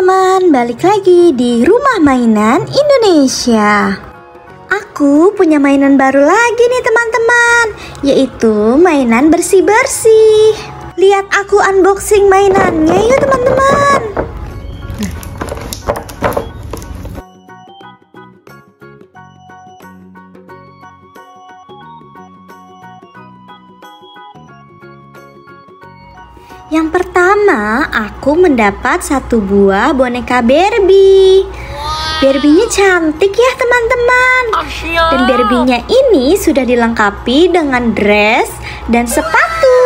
teman-teman, balik lagi di Rumah Mainan Indonesia. Aku punya mainan baru lagi nih teman-teman, yaitu mainan bersih-bersih. Lihat aku unboxing mainannya yuk teman-teman. Yang pertama, aku mendapat satu buah boneka Barbie. Barbie-nya cantik ya teman-teman. Dan Barbie-nya ini sudah dilengkapi dengan dress dan sepatu.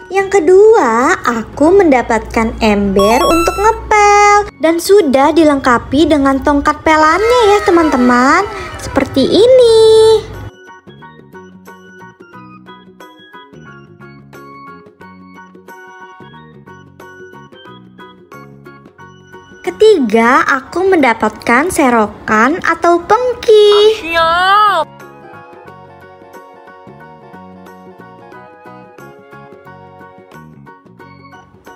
Yang kedua, aku mendapatkan ember untuk ngepel. Dan sudah dilengkapi dengan tongkat pelannya ya teman-teman. Seperti ini. Ketiga, aku mendapatkan serokan atau pengki.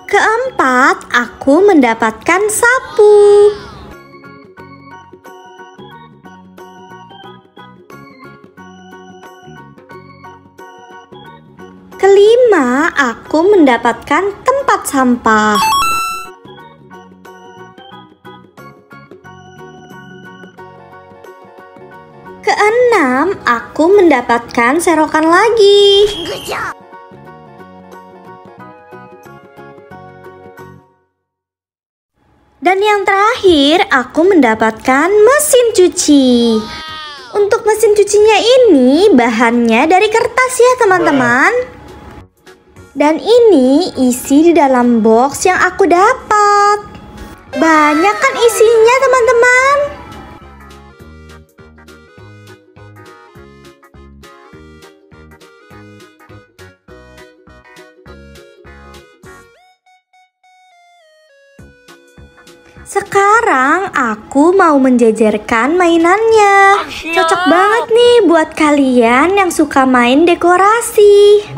Keempat, aku mendapatkan sapu. Kelima, aku mendapatkan tempat sampah. Keenam, aku mendapatkan serokan lagi. Dan yang terakhir, aku mendapatkan mesin cuci. Untuk mesin cucinya ini bahannya dari kertas ya teman-teman. Dan ini isi di dalam box yang aku dapat. Banyak kan isinya teman-teman? Sekarang aku mau menjajarkan mainannya. Cocok banget nih buat kalian yang suka main dekorasi.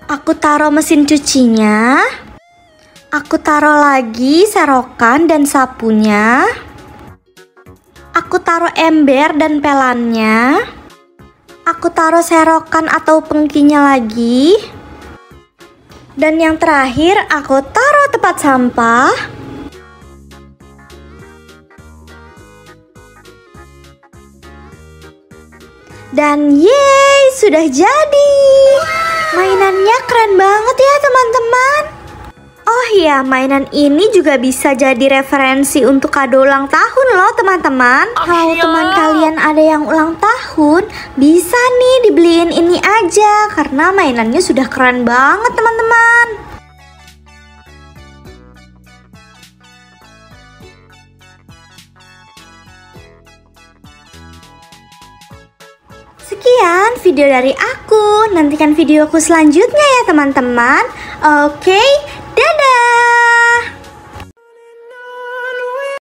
Aku taruh mesin cucinya. Aku taruh lagi serokan dan sapunya. Aku taruh ember dan pelannya. Aku taruh serokan atau pengkinya lagi. Dan yang terakhir aku taruh tempat sampah. Dan yeay, sudah jadi. Mainannya keren banget ya teman-teman. Oh iya, mainan ini juga bisa jadi referensi untuk kado ulang tahun loh teman-teman. Kalau teman kalian ada yang ulang tahun, bisa nih dibeliin ini aja. Karena mainannya sudah keren banget teman-teman. Sekian video dari aku. Nantikan videoku selanjutnya ya teman-teman. Oke.